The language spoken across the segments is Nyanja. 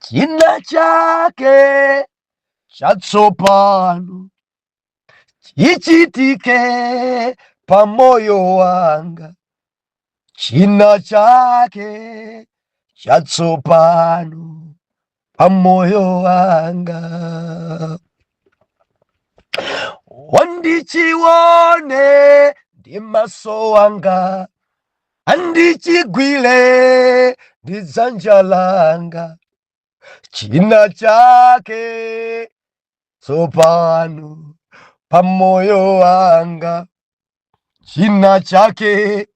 china chake chatsopano chichitike pamoyo wanga, china chake chatsopano pamoyo wanga. Wandichione ndi maso wanga, andichigwile ndi dzanja langa, china chake tsopano pamoyo wanga, china chake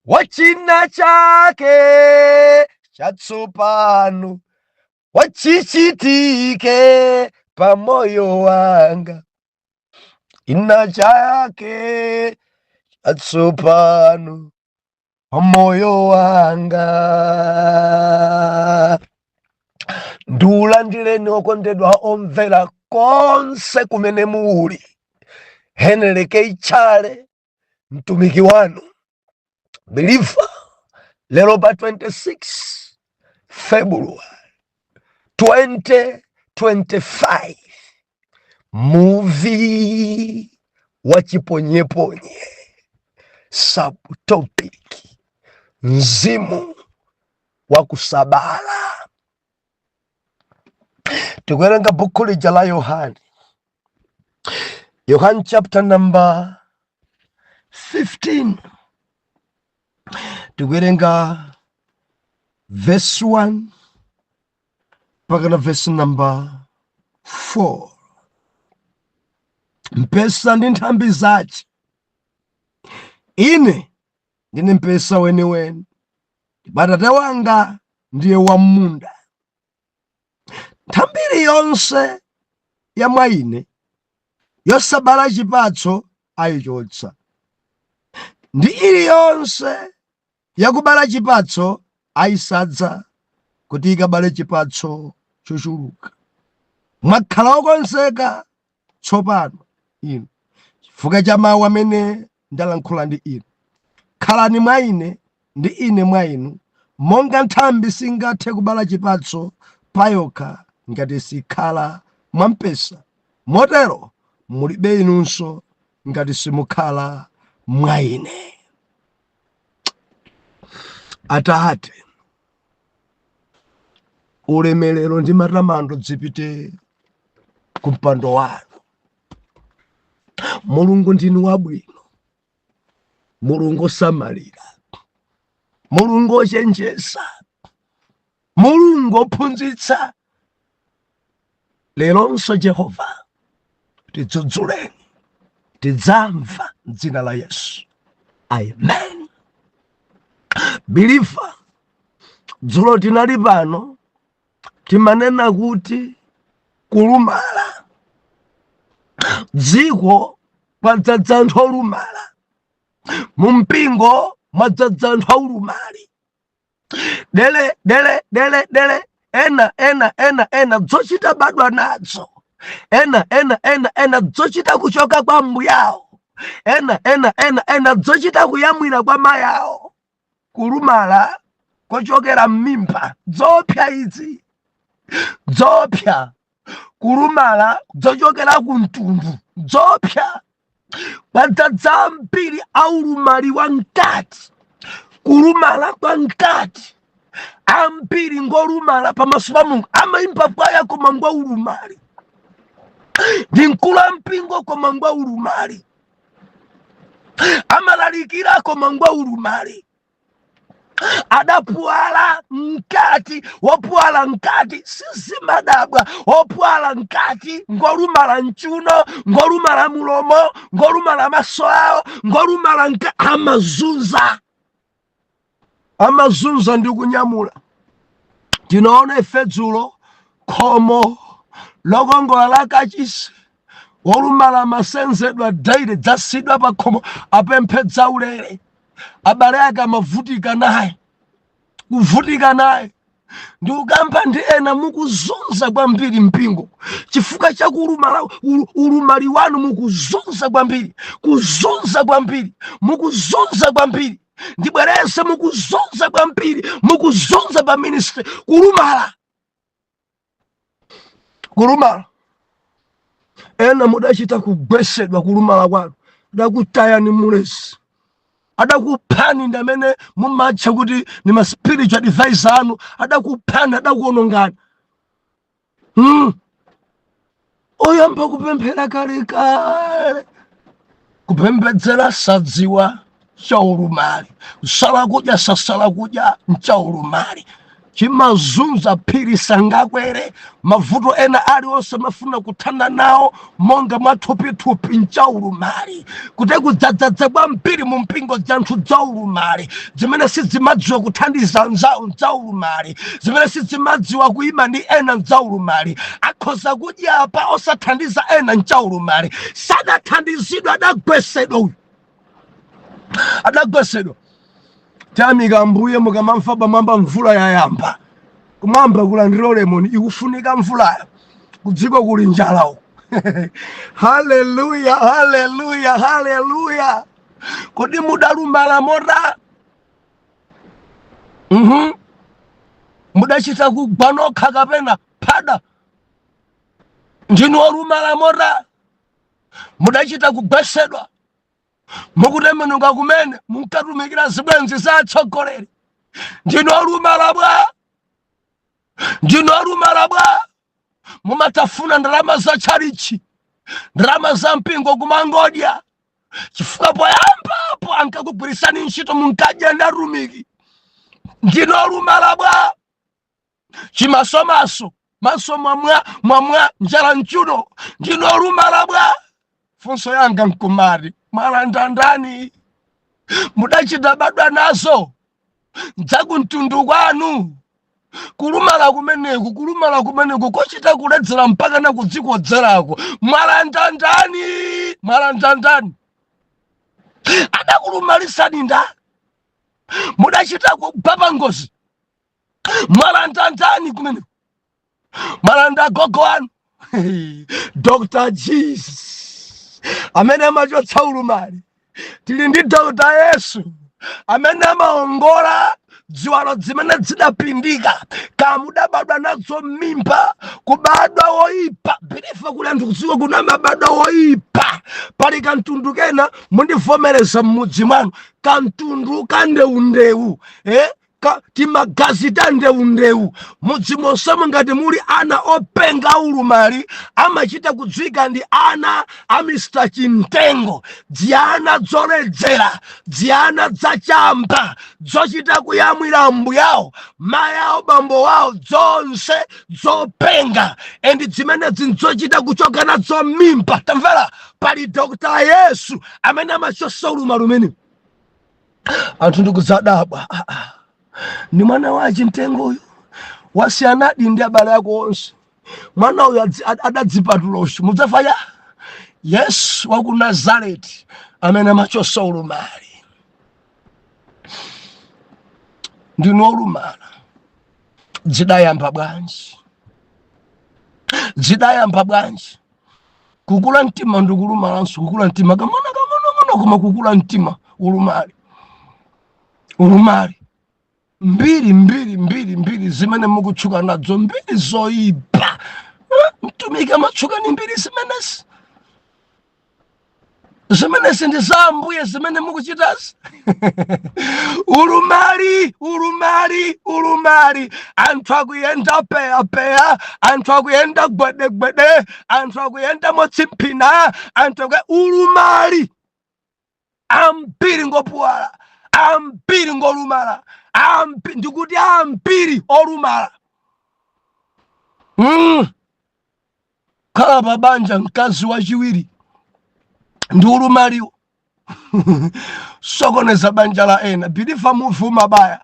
wachina chake chatsopano wachichitike pamoyo wanga, china chake chatsopano pamoyo wanga. Ndiulandireni okondedwa omvera konse kumene muli. Henry K. Chale, mtumiki wanu, believer, lero pa 26 February 2025, movie wachiponyeponye, subtopic, mzimu wa kusabala. Tikuwerenga buku lija la Yohani, Yohani chapter number 15. Tikuwerenga verse 1 mpaka na verse number 4. Mpesa ndi nthambi zace, ine ndine mpesa weniweni, Atate wanga ndiye wamunda. Nthambi iliyonse ya mwa ine yosabala chipatso ayichotsa, ndi iliyonse yakubala chipatso ayisadza, kuti ikabale chipatso chochuluka. Mwakhala okonzeka tsopano inu chifukwa cha mawu amene ndalankhula ndi inu. Khalani mwa ine ndi ine mwa inu, monga nthambi singathe kubala chipatso payokha ngati sikhala mwa mpesa, motero mulibe inunso ngati simukhala mwa ine. Atate, ulemerero ndi matamando zipite ku mpando wanu. Mulungu ndinu wabwino, Mulungu osamalira, Mulungu ochenjeza, Mulungu ophunzitsa. Leronso Jehova tidzudzuleni, tidzamva m'dzina la Yesu. Amen. Believer, dzulo tinali pano timanena kuti kulumala. Dziko mwadzadza anthu olumala, mu mpingo mwadzadza anthu aulumali. Dele ena dzochita badwa nadzo, ena dzochita kuchoka kwa mbuyawo, ena dzochita kuyamwira kwa mayawo. Kulumala kochokera m'mimba, dzopya izi, dzopya. Kulumala dzochokera ku mtundu, dzopya. Mwadzadza mbiri aulumali wa mkati, kulumala kwa mkati. Ambiri ngolumala pamaso pa Mulungu, amayimba kwaya koma ngwa ulumali, ndi mkulu mpingo koma ngwa ulumali, amalalikira koma ngwa ulumali. Adapwala mkati, wopwala mkati sizimadabwa, wopwala mkati ngolumala mchuno, ngolumala mulomo, ngolumala maso awo, ngolumala amazunza. Amazunza ndi kunyamula. Tinaona ife dzulo khomo lokongola la kachisi, wolumala masenzedwa daire dzasidwa pa khomo, apemphedza ulere. Abale ake amavutika naye, kuvutika naye. Ndi ukamba ndi ena mukuzunza kwambiri mpingo chifukwa cha ulumali wanu. Mukuzunza kwambiri, kuzunza kwambiri, mukuzunza kwambiri. Ndibwerese mukuzunza kwambiri, mukuzunza pa ministry, kulumala. kulumala ena mudachita kugwesedwa kulumala kwanu adakutayani mulesi adakuphani ndamene mumatcha kuti ni ma spiritual advisor anu adakuphani adakuonongani oyamba kupemphera kale kupembedzera sadziwa chaulumali kusala kudya sasala kudya mchaulumali chimazunza phiri sangakwere mavuto ena aliwonse mafuna kuthana nawo monga mathupithupi mchaulumali kuti kudzadzadza kwa mpiri mu mpingo dzanthu dzaulumali zimene sizimadziwa kuthandiza nzawo mchaulumali zimene sizimadziwa kuyima ndi ena mchaulumali akhoza kudya apa osathandiza ena mchaulumali sadathandizidwa adagwesedwa uyu adagwesedwa tamika mbuye mukamamva pamwamba mvula yayamba kumwamba kulandira lemoni ikufunika mvulayo kudziko kuli njala uko haleluya haleluya haleluya kodi mudalumala mota mudachita kugwa nokha kapena phada ndinu olumala mota mudachita kugwesedwa mukutembenuka kumene munkatumikira zibwenzi za atsogoleri ndinu olumala bwa ndinu olumala bwa mumatafuna ndalama za chalichi ndalama za mpingo kumangodya chifukwa poyambapo ankakugwirisani ntchito munkadya ndatumiki ndinu olumala bwa chimasomaso maso mwamwa njala mchuno ndinu olumala bwa funso yanga nkumari malanda ndani mudachita badwa nazo dzakumtundu kwanu kulumala kumeneku kochita kuledzera mpaka na kudzikodzerako malanda ndani adakulumalisani nda mudachita kubaba ngozi malanda ndani kumeneku malanda gogo wanu Dr. Jesus amene amachotsa ulumali tili ndi Dr. Yesu amene amaongola dziwalo zimene zidapindika kamudabadwa nazo mimba kubadwa woipa bilifa kuli anthu kudziwa kuna mabadwa woipa pali kantundu kena mundivomereza mmudzi mwanu kantundu kandeundewu timagazi tandeundewu mudzi monse ngati muli ana openga ulumali amachita kudzika ndi ana a Mr. Chintengo dziana dzoledzera dziana dzachamba dzochita kuyamwira mbuyawo mayawo bambo wawo zonse zopenga endi zimene zinzochita kuchoka nazo mimba tamvera pali Dr. Yesu amene amachotsa ulumali umene anthu ndikudzadabwa ni mwana wa Chintengo uyu wasiyanadi ndi abale yako onse mwana uyu adadzipatulosha mudzafanya Yesu wa ku Nazareti amene amachotsa ulumali ndinu olumala dzidayamba bwanji kukula mtima ndikulumalanso kukula mtima kamono koma kukula mtima ulumali mbiri zimene mukutchuka nadzo mbiri zoyipa mtumiki amatchuka ni mbiri zimenezi ndi za Ambuye zimene mukuchitazi ulumali anthu akuyenda peya anthu akuyenda gwedegwede anthu akuyenda motsimphina anthu ulumali ambiri ngopuwala ambiri ngolumala ndikuti ambiri olumala khala pabanja mkazi wachiwiri ndi ulumaliwo sokoneza banja la ena bilifa mufu mabaya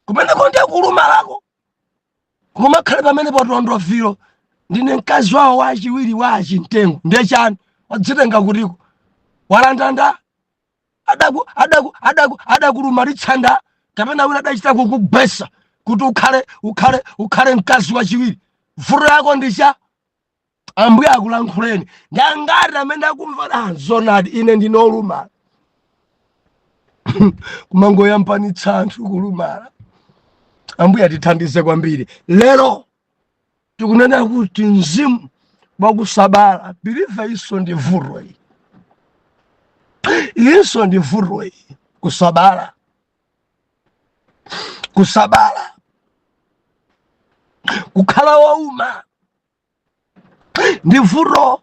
kumene konde kulumalako kumakhale pamene patondofiro ndine mkazi wawo wachiwiri wa Chintengo ndiye chani wadzitenga kutiko walandanda adakulumalitsa kapena wina adachita kukugwesa kuti ukhale mkazi wachiwiri vuto yako ndicha Ambuye akulankhuleni ngangati amene akumva zonadi ine ndinolumala kumangoyambanitsa anthu kulumala Ambuye atithandize kwambiri lero tikunena kuti mzimu wakusabala biliva iso ndi vuto iyi. Iso ndi vuto iyi, kusabala. Kusabala, kukhala wauma ndi vuto.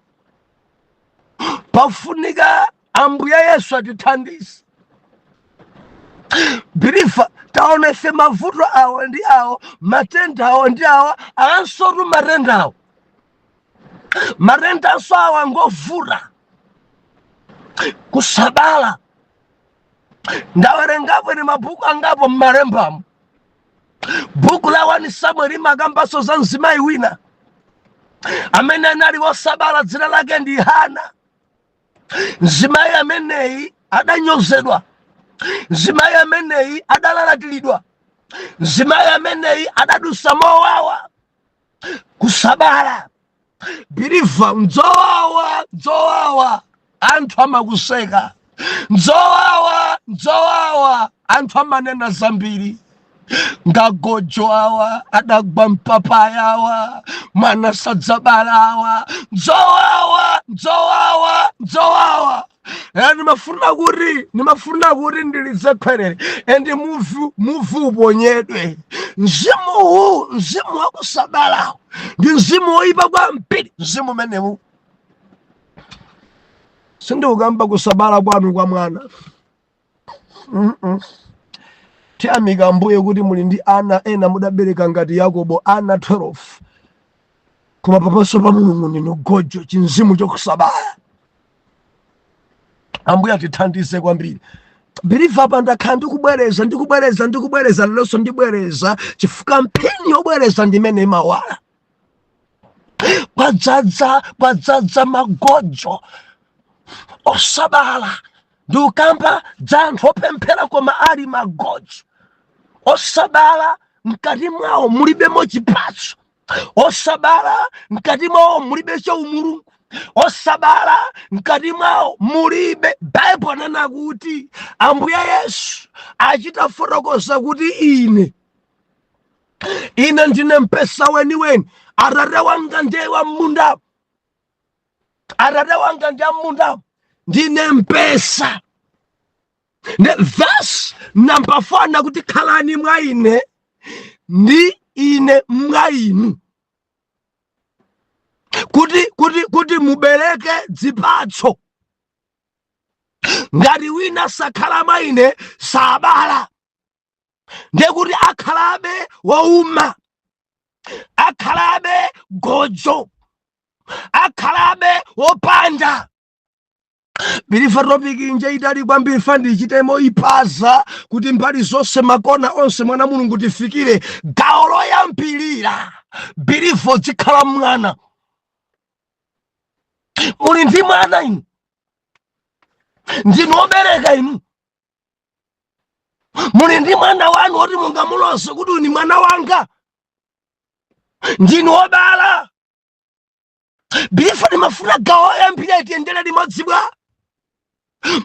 Pafunika Ambuye Yesu atithandize. Biliva taonese mavuto awo ndi awo, matenda awo ndi awa, ansotu matenda awo. Matenda anso awa ngovuta. Kusabala. Ndawerengapo ni mabuku angapo mmalembamo. Buku la 1 Samueli makambaso za mzimayi wina amene anali wosabala, dzina lake ndi Hana. Mzimayi ameneyi adanyozedwa. Mzimayi ameneyi adalalatilidwa. Mzimayi ameneyi adadusa mowawa. Kusabala. Biliva mzowawa anthu amakuseka. Mzowawa anthu amanena zambiri. Ngagojo awa adagwa mpapaya awa, mwana sadzabala awa. Mzowawa. Nimafuna kuti ndilize khwerere endi muvu uponyedwe. Mzimu wakusabala ndi mzimu woyipa kwambiri. Mzimu umenewu sindiukamba kusabala kwanu kwa mwana. Tiyamika Ambuye kuti muli ndi ana ena mudabereka ngati Yakobo, ana 12. Koma pamaso pa Mulungu ndinu gojo, chimzimu chokusabala. Ambuye atithandize kwambiri. Biliva apa ndakhala ndikubwereza lelonso ndibwereza chifukwa mphini yobwereza ndimene imawala. Kwadzaza magojo osabala. Ndikukamba za anthu opemphera koma ali magojo. Osabala mkati mwawo mulibemo chipatso. Osabala mkati mwawo mulibe chaumulungu. Osabala mkati mwawo mulibe. Baibulo nena kuti Ambuye Yesu achita fotokoza kuti ine ndine mpesa weniweni. Atate wanga ndiye wa m'mundamu. Ndine mpesa. Verse number 4 nakuti khalani mwa ine ndi ine mwa inu. Kuti mubereke zipatso. Ngati wina sakhala mwa ine sabala. Ndiye kuti akhalabe wauma, akhalabe gojo, akhalabe wopanda. Biliva topic inje itali kwambiri fandi chitemo ipaza kuti mbali zonse makona onse mwana Mulungu tifikire gawo loyambirira. Biliva zikhala mwana. Muli ndi mwana inu. Ndinu obereka inu. Muli ndi mwana wanu oti mungamulose kuti uni mwana wanga. Ndinu obala. Biliva nimafuna gawo loyambirira tiyendere limodzi bwa.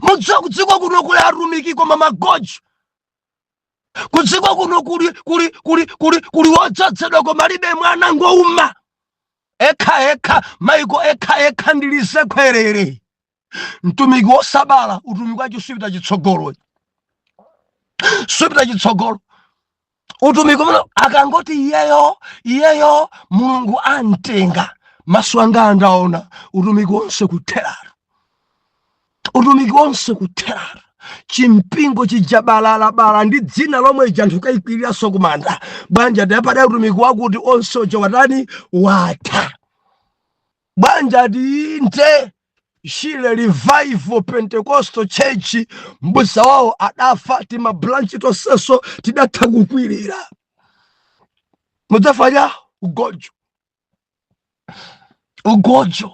Mudziwa kudziko kuno kuli atumiki koma magojo. Kudziko kuno kuli wodzozedwa koma alibe mwana ngouma. Ekha maiko ekha ndilise khwerere. Mtumiki wosabala utumiki wacho supita chitsogolo. Utumiki umene akangoti iyeyo Mulungu antenga, maso anga andaona utumiki wonse kutherara. Chimpingo chijabalala ndi dzina lomwe janthu kaikwirira sokumanda. Banja ndapada utumiki wakuti onse oja watani wata. Banja diinte Shile Revival Pentecostal Church mbusa wao adafa tima branch toseso tidatha kukwirira. Mudzafanya ugojo.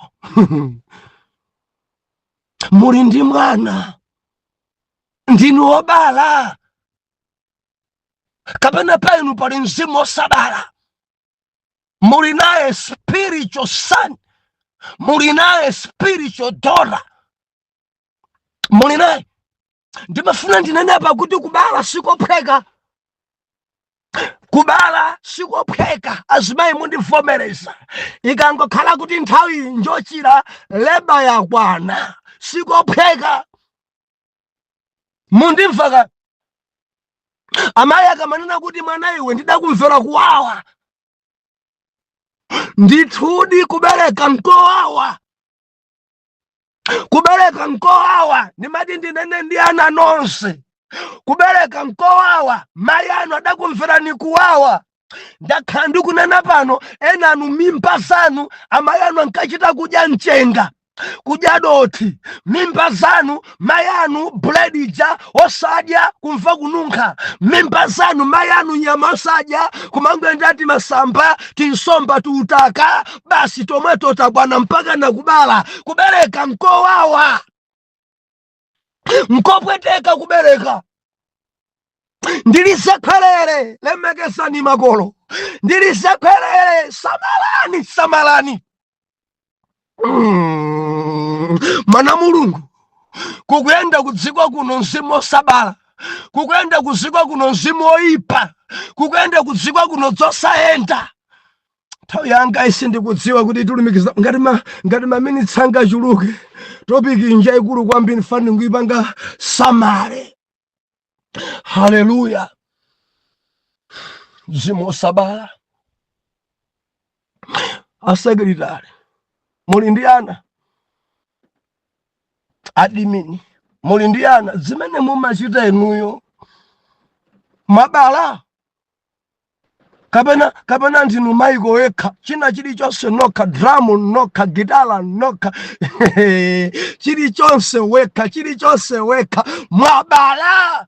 Muli ndi mwana. Ndinu obala. Kapena painu pali mzimu osabala. Muli naye spiritual son. Muli naye spiritual daughter. Muli naye. Ndimafuna ndinene apa kuti kubala sikophweka. Kubala sikopheka azimayi mundivomereza. Ikangokhala kuti nthawi njochira leba yakwana sikopheka. Mundimva amayi akamanena kuti mwana iwe ndidakumvera kuwawa, ndithudi kubereka nkowawa. Kubereka nkowawa ndimati ndinene ndi ana nonse. Kubereka nkowawa mayi anu adakumverani kuwawa. Ndakhala ndikunena pano ena anu mimba zanu amayi anu ankachita kudya mchenga, kudya dothi. Mimba zanu mayi anu buledi ija osadya kumva kununkha. Mimba zanu mayi anu nyama osadya kumangoenda masamba tinsomba tiutaka basi tomweto tabwana mpaka nakubala. Kubereka nkowawa, nkopweteka kubereka. Ndilisekhelele lemekesani makolo, ndilisekhelele samalani. Mana Mulungu kukuyenda kudziko kuno mzimu osabala, kukuyenda kudziko kuno mzimu oyipa, kukuyenda kudziko kuno dzosayenda. Nthawi yanga isindikudziwa kuti tulumikiza ngati maminitsi anga achuluke topiki inja ikulu kwambiri fani nguipanga samale. Haleluya. Mzimu osabala. Asekretari muli ndi ana adimini, muli ndi ana zimene mumachita inuyo mabala kapena ndinu maiko wekha, china chilichonse nokha, dramu nokha, gitala nokha chilichonse wekha mwabala.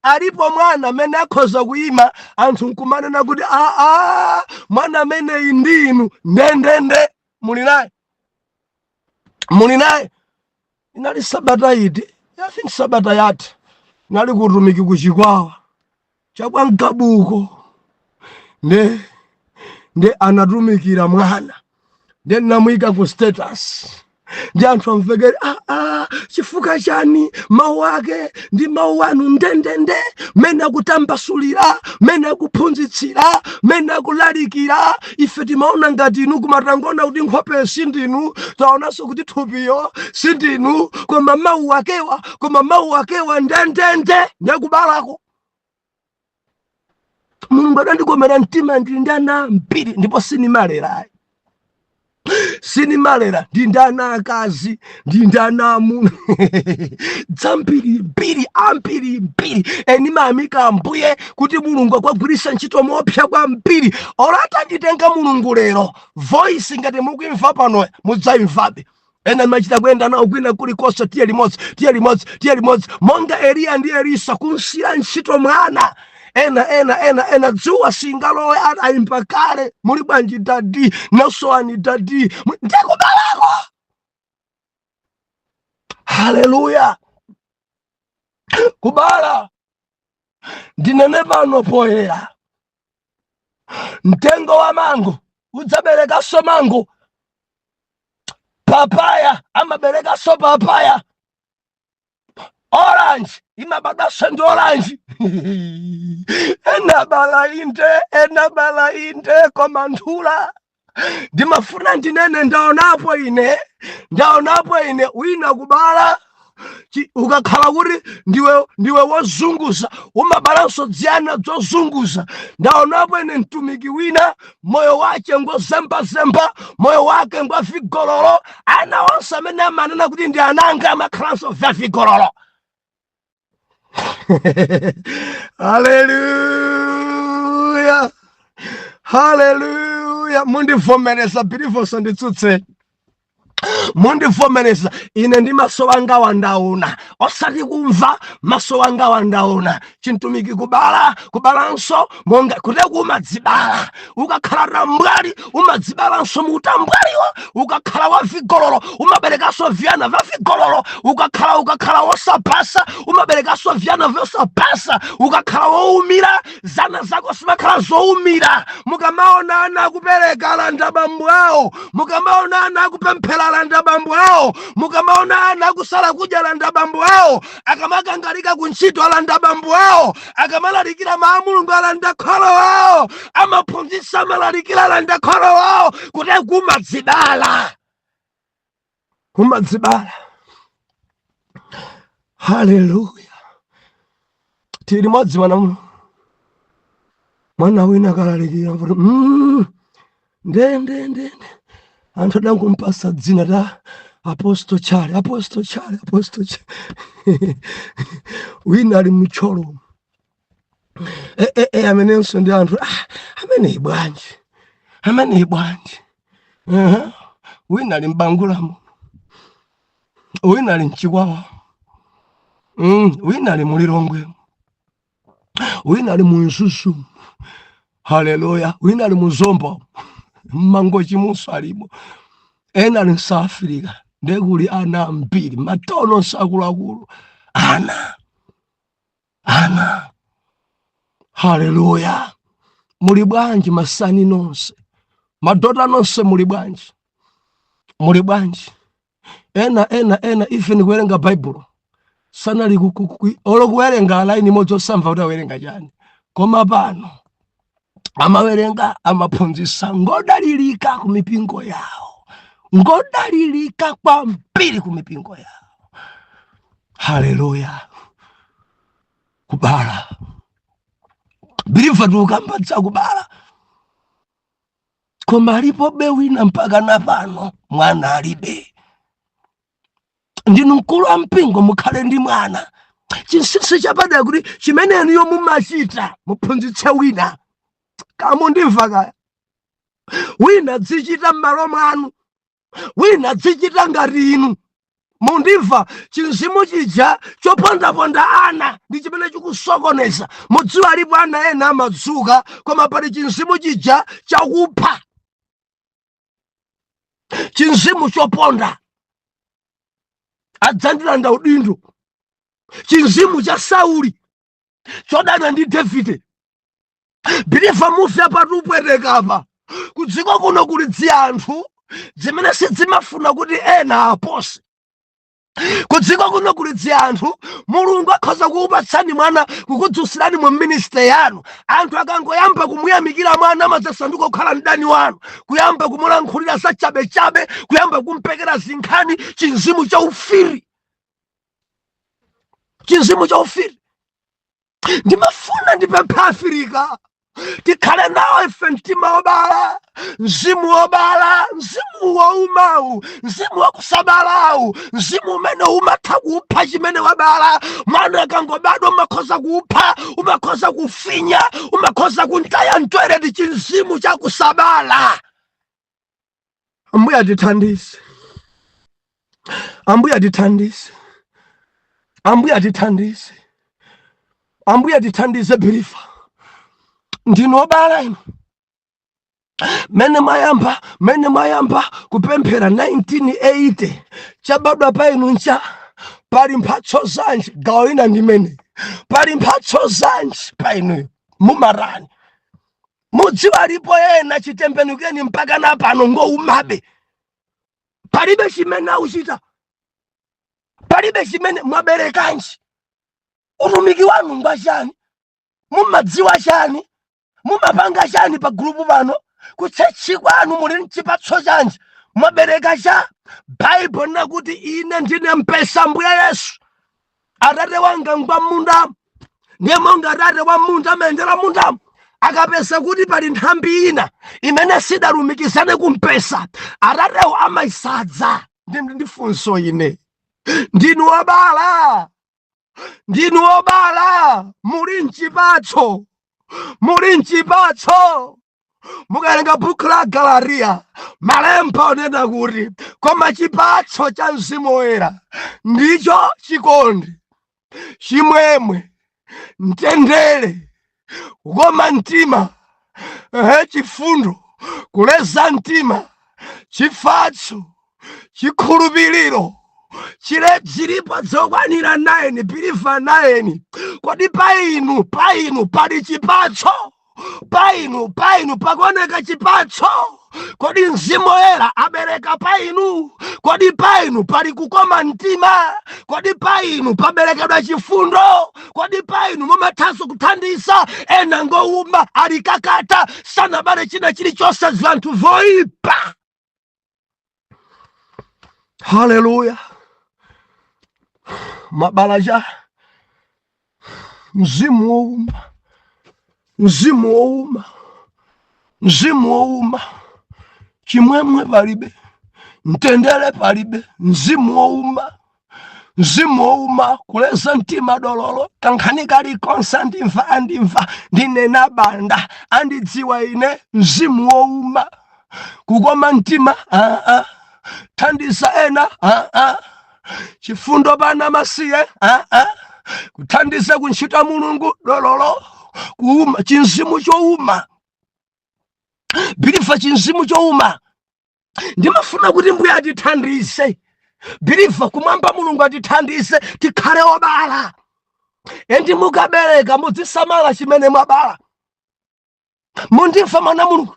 Alipo mwana amene akhoza kuyima anthu nkumanena kuti mwana amene indinu ndendende. Muli naye inali sabata iti, I think sabata yati nali kutumiki kuchikwawa chakwa Nkabuko, nde anatumikira mwana, nde namuyika ku status. Ndi anthu amvekere chifuka chani mawu ake ndi mawu anu ndendende, mene akutambasulira, mene akuphunzitsira, mene akulalikira. Ife timaona ngati inu kumatangona kuti nkhope sindinu, taonanso kuti thupiyo sindinu, koma mawu akewa ndendende ndekubalako. Mulungu adandikomera mtima ndili ndi ana mbiri ndipo sinimalera ndi ndana akazi ndi ndana amuna dzambiri ambiri eni mamika ambuye kuti Mulungu akwagwirisa ntchito mopsa kwambiri. Orata nditenga Mulungu lero voice ngati mukuimva pano mudzayimvabe. Ena machita kwenda nawo kwina kulikonse tiye limodzi monga Eliya ndi Elisa kunsira ntchito mwana. Ena dzuwa singalowe ayimba kale muli bwanji dadi nasowani dadi ndikubalako. Haleluya. Kubala ndinene pano poyera mtengo wa mango udzabereka so mango, papaya amabereka so papaya, orange imabadaso ndi orange. enabala inde komanthula. Ndimafuna ndinene ndaonapo ine wina kubala ukakhala kuti ndiwe wozunguza umabalanso dziyana zozunguza. Ndaonapo ine mtumiki wina moyo wake ngozembazemba, moyo wake ngwavigololo. Ana onse amene amanena kuti ndi ananga amakhalanso vyavigololo. Haleluya. Mundivomereza bilivoso nditsutse. Mundivomereza ine ndi maso wanga wandaona, osati kumva, maso wanga wandaona. Chintumiki kubalanso monga kuti umadzibala. Ukakhala mbwali umadzibalanso mutambwaliwo. Ukakhala wavigololo umaberekaso vyana vavigololo. Ukakhala wosapasa umaberekaso vyana vyosapasa. Ukakhala woumira zana zako simakhala zoumira. Mukamaona ana akupereka landa bambu awo, mukamaona ana akupemphera landa landa bambo awo, mukamaona ana akusala kudya landa bambo awo, akamakangalika kuntchito alanda bambo awo, akamalalikira mawu a Mulungu alanda kholo wawo, amaphunzitsa amalalikira alanda kholo wawo, kuti kumadzibala. Haleluya. Tili modzi mwana wina akalalikira nde anthu adankumpasa dzina la Apostle Charlie. Wina ali mcholo amenenso ndi anthu amene bwanji wina ali mbangulamo, wina ali mchikwawa, wina ali mulilongwe, wina ali munsusu. Haleluya. Wina ali muzombo mmango chimuso alimo, ena ali South Africa, ndekuli ana ambiri matono akuluakulu ana. Haleluya. Muli bwanji masani nonse, madota nonse muli bwanji? Ena ife ndikuwerenga Bible sanali olokuwerenga alaini modzi osamva kuti awerenga chani, koma pano amawerenga amaphunzitsa ngodalirika kumipingo yawo, ngodalirika kwambiri kumipingo yawo. Haleluya. Kubala biliva tukambadza kubala, koma alipo bewina mpaka napano mwana alibe. Ndinu mkulu wa mpingo mukhale ndi mwana. Chinsinsi chapada kuti chimene niyo mumachita muphunzitse wina. Kamundimva kaya? Wina dzichita m'malo mwanu, wina dzichita ngati inu. Mundimva chinzimu chija chopondaponda ana ndi chimene chikusokoneza. Mudziwa alipo ana ena amadzuka, koma pali chinzimu chija chakupha, chinzimu choponda adzandilanda udindo, chinzimu cha Sauli chodana ndi Davide. Biliva mufi apatupweteka apa kudziko kuno kuli anthu zimene sidzimafuna kuti ena apose. Kudziko kuno kuli anthu Mulungu akhoza kukupatsani mwana kukudzutsirani mu ministry yanu, anthu akangoyamba kumuyamikira mwana amadzasanduka kukhala mdani wanu, kuyamba kumulankhulira za chabechabe, kuyamba kumpekera zinkhani. Chinzimu cha ufiri, ndimafuna ndipempha Afrika tikhale nawo ife mtima wobala, mzimu wobala, mzimu waumawu, mzimu wakusabalawu, mzimu umene umatha kupha chimene wabala. Mwana akangobadwa umakhoza kupha, umakhoza kufinya, umakhoza kuntaya ntwereti. Chinzimu chakusabala. Ambuye atithandize, Ambuye atithandize, Ambuye atithandize, Ambuye atithandize. Biliva ndinu obala inu. Mene mayamba kupemphera 1980 chabadwa pa inu ncha pali mphatso zanji gawo ina ndimene pali mphatso zanji pa inu mumarani. Mudziwa alipo ena chitembenukeni mpaka napano ngoumabe, palibe chimene auchita, palibe chimene mwaberekanji. Utumiki wanu ngwachani? Mumadziwa chani? Mumapanga chani pa grupu pano? Kutchechi kwanu muli mchipatso chanji? Mwabereka cha? Bible nakuti ine ndine mpesa Ambuye Yesu, Atate wanga ngwa mundamu, ndiye monga Atate wa munda amendera mundamu. Akapesa kuti pali nthambi ina imene sidalumikizane kumpesa, Atatewo amayisadza. Ndifunso ine, ndinu obala, muli mchipatso, mukalenga buku la Galatiya malemba onena kuti koma chipatso cha Mzimu Woyera ndicho chikondi, chimwemwe, mtendere, kukoma mtima, chifundo, kuleza mtima, chifatso, chikhulupiriro. Zilipo zokwanira 9. Biliva 9. Kodi pa inu pali chipatso? Pa inu pakuoneka chipatso? kodi mzimu woyera abereka pa inu? Kodi pa inu pali kukoma mtima? Kodi pa inu paberekedwa chifundo? Kodi pa inu mumathanso kuthandiza ena ngowuma alikakata sanabale china chilichonse zinthu zoyipa? Haleluya. Mabalaja mzimu wouma, mzimu wouma, mzimu wouma, chimwemwe palibe, mtendere palibe, mzimu wouma, mzimu wouma, kuleza mtima dololo, kankhani kalikonse andimva ndinena banda andidziwa ine, mzimu wouma, kukoma mtima thandiza ena chifundo bana masiye kuthandiza kuntchito Mulungu dololo, kuuma chinzimu chouma, bilifa chinzimu chouma. Ndimafuna kuti Mbuye atithandize, bilifa kumwamba Mulungu atithandize tikhale obala. Endi mukabereka muzisamala chimene mwabala. Mundimva mwana Mulungu,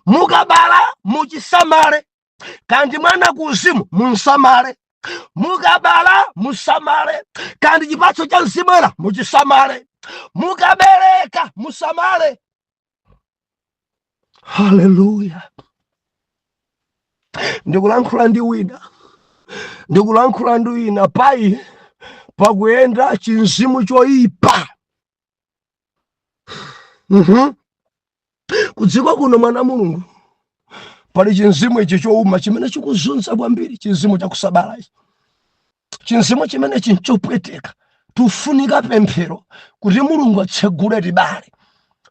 mukabala muchisamale, kandi mwana kuzimu munsamale. Mukabala musamale, kandi chipatso cha mzimu woyera muchisamale. Mukabereka musamale. Haleluya. Ndikulankhula ndi wina pai pakuyenda chinzimu choyipa. Kudziko kuno mwana Mulungu pali chinzimu ichi chouma chimene chikuzunza kwambiri, chinzimu chakusabala ichi. Chinzimu chimene chinchopweteka. Tufunika pemphero kuti Mulungu atsegule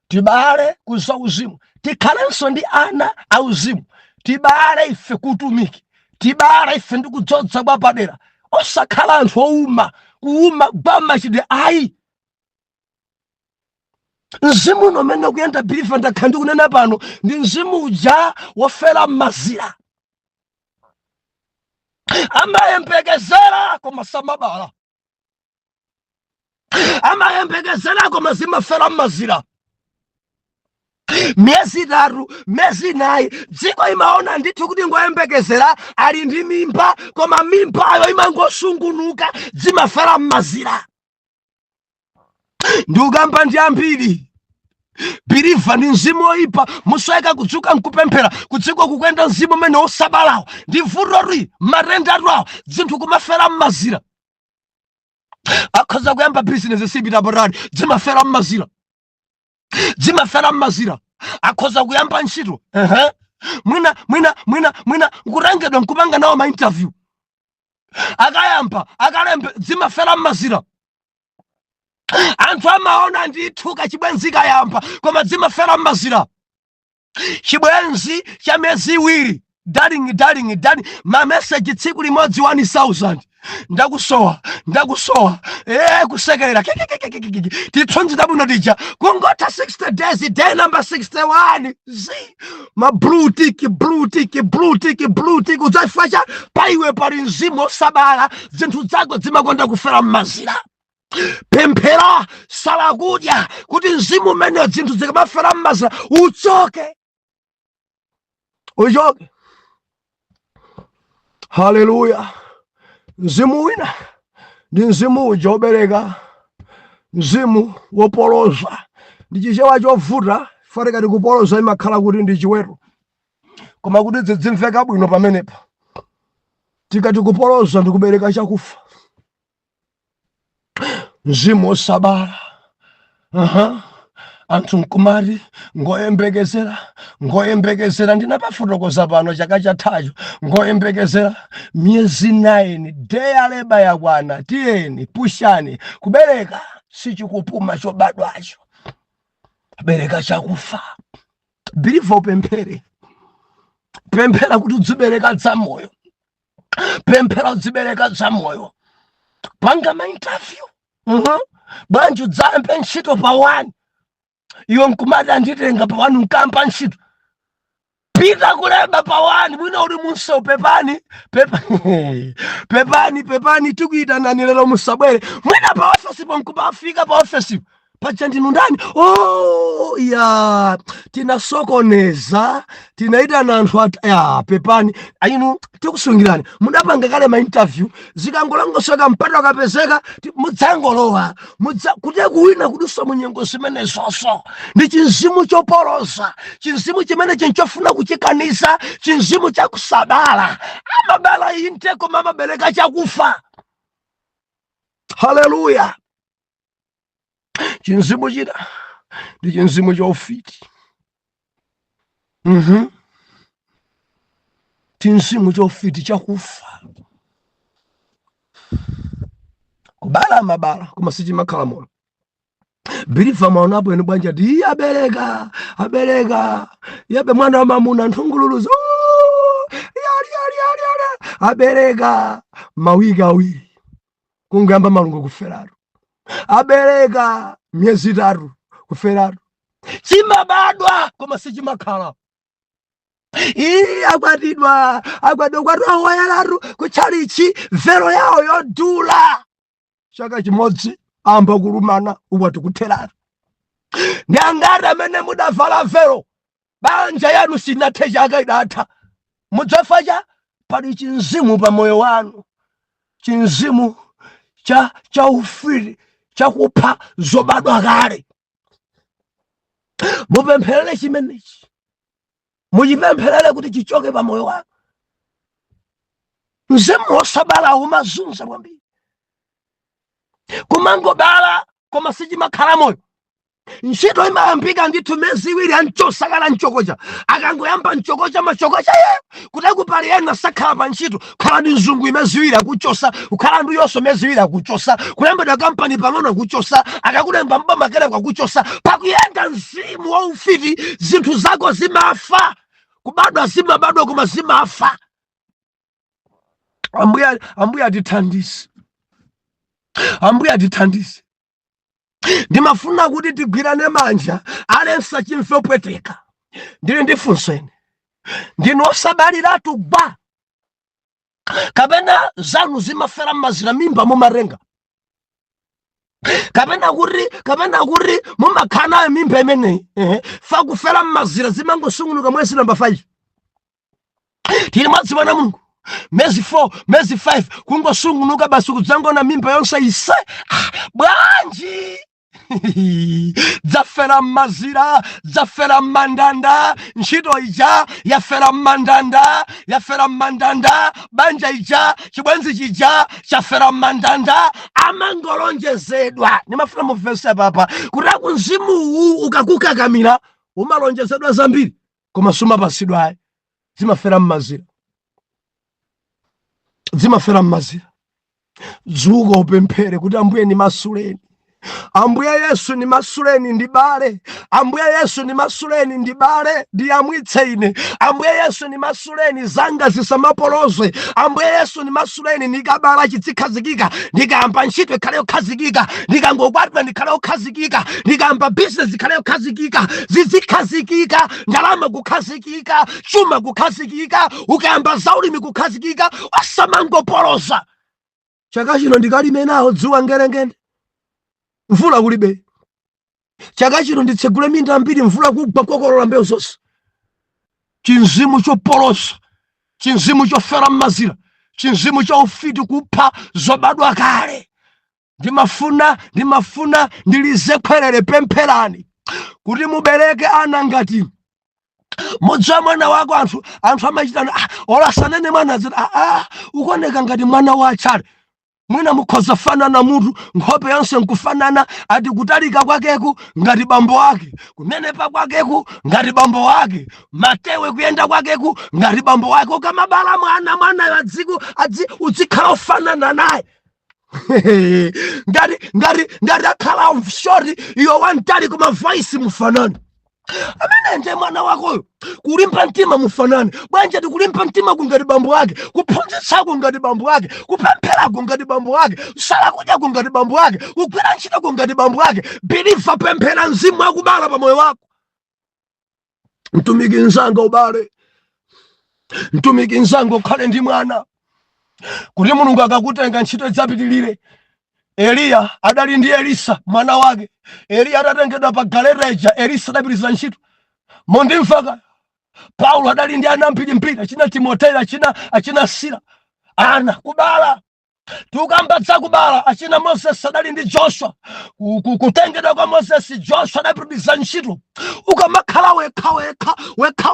tibale kuzauzimu, tikhalenso ndi ana auzimu, tibale ife kutumiki, tibale ife ndi kudzodza kwa padera, osakhala anthu ouma kuuma bamachide ayi. Mzimu umene kuyenda bilifa ndakhala ndikunena pano ndi mzimu uja wofera m'mazira, amayembekezera koma samabala, amayembekezera koma zimafera m'mazira. Miezi 3, miezi 4 dziko imaona ndithu kuti ngoyembekezera ali ndi mimba, koma mimbayo imangosungunuka zimafera m'mazira. Ndikukamba ndi ambiri, biliva ndi mzimu woyipa, musweka kudzuka nkupemphera kudziko kukwenda mzimu umene osabalawo ndi vutori matenda awo zinthu kumafera m'mazira. Akhoza kuyamba business sipita porani zimafera m'mazira, zimafera m'mazira. Akhoza kuyamba ntchito mwina nkurengedwa nkupanga nawo ma interview, akayamba akalembe zimafera m'mazira. Anthu amaona ndithu kachibwenzi kayamba koma zimafera m'mazira. Chibwenzi cha miezi 2, darling, ma message tsiku limodzi 1000. Ndakusowa kusekerera tithunzi tabwino tija kungotha 60 days, day number 61 ma blue tick udzafacha paiwe pali mzimu osabala, zinthu zako zimakonda kufera m'mazira. Pemphera sala kudya kuti mzimu umene zinthu zikamafera m'mazira uchoke. Haleluya. Mzimu wina ndi mzimu uja obereka, mzimu wopoloza. Ndi chichewa chovuta fatika tikupoloza imakhala kuti ndi chiweto, koma kuti zimveka bwino pamenepa tikati kupoloza ndikubereka chakufa. Mzimu osabala, anthu nkumati ngoyembekezera ndinapafotokoza pano chaka chathacho, ngoyembekezera miezi 9, day aleba yakwana, tiyeni pushani. Kubereka sichikupuma chobadwacho, bereka chakufa. Biliva upemphere, pemphera kuti udzibereka zamoyo, pemphera udzibereka zamoyo. Panga ma interview, bwanji udzayambe ntchito pa 1, iwe nkumati anditenga pa 1 nkampa ntchito. Pita kulemba pa 1 mwina uli munso pepani tikuyitanani lero musabwere mwina pa office po nkupafika pa office pacha ndinu ndani? Oh ya tinasokoneza tinaita na anthu ya pepani ayinu tikusungirani mudapanga kale ma interview zikangolongosoka mpata wakapezeka mudzangolowa kuti kuwina kudusa munyengo zimene zoso ndi chinzimu chopolosa, chinzimu chimene chinchofuna kuchikanisa, chinzimu chakusabala. Amabala inte koma amabereka chakufa. Haleluya. Chinzimu chida ndi chinzimu cha ufiti. Chinzimu cha ufiti chakufa. Kubala amabala koma sichimakhala moyo. Bilifa maonapo enu bwanja di abereka yabe mwana wa mamuna nthungululuzo yali abereka mawiki awiri kungamba malungo kuferaro, abereka myezi 3 kuferaro, chimabadwa koma sichimakhala. Akwatidwa wayalaru kuchalichi vero yawo yodula chaka chimodzi amba kulumana uwati kuterara. Nyangara mene mudavala vero banja yanu sinathe chaka idatha mudzafacha pali chinzimu pa moyo wanu, chinzimu cha ufiri chakupha zobadwa kale. Mupempherere chimenechi, mujipempherere kuti chichoke pa moyo wanu. Mzimu wosabala umazunza kwambiri. Kumangobala koma sichimakhala moyo. Ntchito imayambika ndithu miyezi 2 anchosakala nchokocha, akangoyamba nchokocha machokocha yeyo kuti kupali ena sakhala pa ntchito khala ndi mzungu miyezi 2 akuchosa, kukhala ndi yonso miyezi 2 akuchosa, kulembedwa kampani pang'ono akuchosa, akakulemba mboma kale kwakuchosa. Pakuyenda mzimu wa ufiti zinthu zako zimafa. Kubadwa zimabadwa koma zimafa. Ambuya atithandize. Ambuya atithandize. Ndimafuna kuti tigwirane manja alensa chimfe pweteka. Ndili ndifunseni, ndinu osabaliratu gba kapena zanu zimafera mazira mimba mumarenga, kapena kuri mumakhana mimba imeneyi fa kufera mazira zimangosungunuka mwezi namba 5 tili mwadzi mwana Mulungu. Mezi 4, mezi 5 kungosungunuka basi kudzangona mimba yonse ise bwanji. Dzafera mazira, dzafera mandanda, ntchito ija yafera mandanda, banja ija chibwenzi chija chafera mandanda, amangolonjezedwa. Nimafuna muvese papa kuti kunzimu ukakukakamira umalonjezedwa zambiri koma sumapasidwa zimafera mazira. Zimafera mazira. Dzuka upemphere kuti Ambuye ni masuleni. Ambuye Yesu ni masuleni ndibale. Ambuye Yesu ni masuleni ndibale ndiyamwitse ine. Ambuye Yesu ni masuleni zanga zisamapolozwe. Ambuye Yesu ni masuleni nikabala chitsikhazikika, nikamba ntchito ikhale yokhazikika, nikangokwatwa ndikhale yokhazikika, nikamba business ikhale yokhazikika, zizikhazikika, ndalama kukhazikika, chuma kukhazikika, ukayamba zaulimi kukhazikika, osamangopoloza. Chaka chino ndikalime nawo dzuwa ngerengende mvula kulibe. Chaka chino nditsegule minda mbiri mvula kugwa kokolola mbewu zonse. Chinzimu chopolosa, chinzimu chofera mazira, chinzimu cha ufiti kupha zobadwa kale. Ndimafuna ndilizekwerere pempherani kuti mubereke ana ngati modza mwana wako. Anthu amachitana ola sanene mwana zina ukoneka ngati mwana wa achale. Mwina mukhoza fanana mutu nkhope yonse nkufanana, ati kutalika kwakeku ngati bambo wake, kunenepa kwakeku ngati bambo wake, matewe kuyenda kwakeku ngati bambo wake. Ukamabala mwana yadziku uzikhala ufanana naye. ngati akhala short iyo wantali kuma voice mufanana. Amene nje mwana wakoyo kulimpa mtima mufanane. Bwanja tikulimpa mtima kungati bambo wake, kuphunzitsa kungati bambo wake, kupemphera kungati bambo wake, sala kudya kungati bambo wake, kugwira ntchito kungati bambo wake. Bilifa pemphera mzimu akubala pa moyo wako. Mtumiki nzanga ubale, mtumiki nzanga ukhale ndi mwana kuti Mulungu akakutenga ntchito idzapitilire. Eliya adali ndi Elisa mwana wake. Eliya adatengedwa pa galereja, Elisa adapitiriza ntchito. Mondimvaka Paulo adali ndi ana ambiri, achina Timoteyo, achina Sila. Ana kubala tukambadza kubala, achina Moses adali ndi Joshua. Kutengedwa kwa Moses, Joshua adapitiriza ntchito. Ukamakhala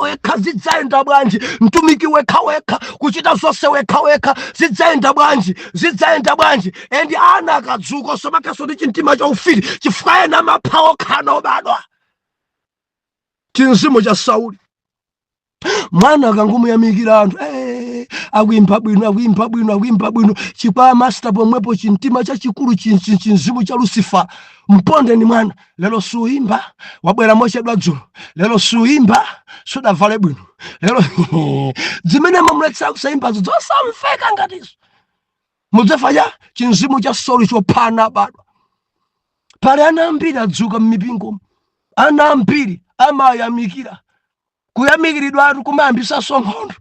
wekha zidzaenda bwanji? Mtumiki wekha kuchita zonse wekha zidzaenda bwanji? Endi ana akadzuka somakaso ndi chimtima cha ufiti chifukwa ena mapha okhala obadwa. Chinzimu cha Sauli mwana akangomuyamikira anthu akuimba bwino chikwa master pomwepo chimtima chachikulu chinzimu cha Lucifer mponde ni mwana. Lero suimba wabwera mochedwa dzulo, lero suimba sudavale bwino, lero zimene mamuletsa kusaimbazo zosamveka ngatizo mudzafanya chinzimu cha Sauli chophana badwa. Pale ana ambiri adzuka mmipingo, ana ambiri amayamikira kuyamikiridwa atu kumayambisa nkhondo.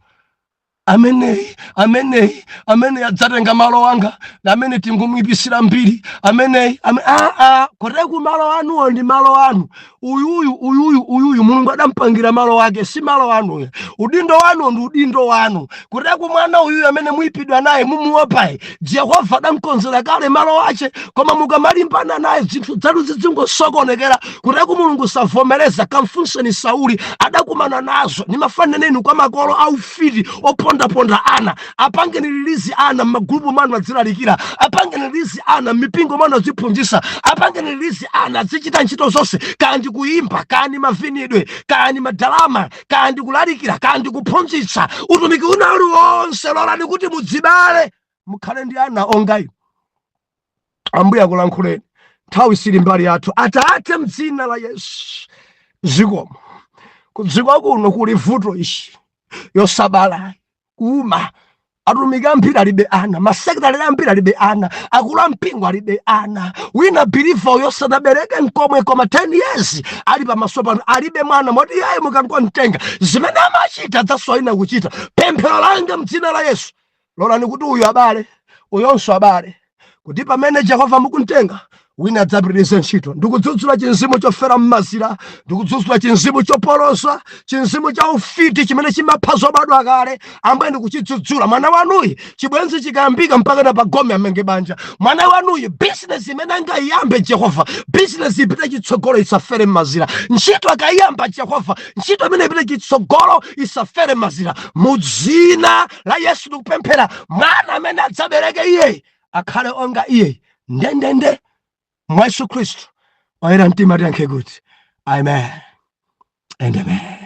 Ameneyi adzatenga malo wanga, amene tingumwipisira mbiri, ameneyi koteku malo anuwo ndi malo anu. Uyuyu Mulungu adampangira malo wake, si malo anu. Udindo wanu ndi udindo wanu. Koteku mwana uyuyu amene muipidwa naye mumuopayi, Jehova adamkonzera kale malo wache, koma mukamalimbana naye zinthu zanu zizingosokonekera. Koteku Mulungu savomereza. Kamfunseni Sauli adakumana nazo ni mafaneneni kwa makolo aufiti oponda ana. Apange nililizi ana magrupu manu azilalikira, apange nililizi ana mipingo manu azipunjisa, apange nililizi ana zichita ntchito zonse, kandi kuimba, kandi mavinidwe, kandi madalama, kandi kulalikira, kandi kuphunzitsa. Utumiki unali wonse lolani kuti mudzibale mukhale ndi ana ongayi. Ambuye akulankhuleni, nthawi sili mbali yathu. Atate m'dzina la Yesu zikomo. Kudziko kuno kuli vuto ishi yosabala uma. Atumiki ambiri alibe ana, masekretari ambiri alibe ana, akulu ampingo alibe ana. Wina believer yosadabereke nkomwe koma 10 years ali pamaso pano alibe mwana. Moti yaye mukangontenga zimene amachita adzasoina kuchita. Pemphero langa m'dzina la Yesu lolani kuti uyu abale, uyonso abale, kuti pamene Jehova mukuntenga wina adzapitirize ntchito. Ndikudzudzula chinzimu chofera mmazira, ndikudzudzula chinzimu chopolosa, chinzimu cha ufiti chimene chimapha zobadwa kale. Ambuye ndikuchidzudzula. Mwana wanuyi chibwenzi chikayambika mpaka na pagome amenge banja. Mwana wanuyi business imene angayiyambe Jehova, business ipite chitsogolo isafere mmazira. Ntchito akayiyamba Jehova, ntchito imene ipite chitsogolo isafere mmazira. Mudzina la Yesu ndikupemphera mwana amene adzabereke iye akhale onga iye ndendende mwa Yesu Kristu oyera mtima tiyankhe kuti amen and amen.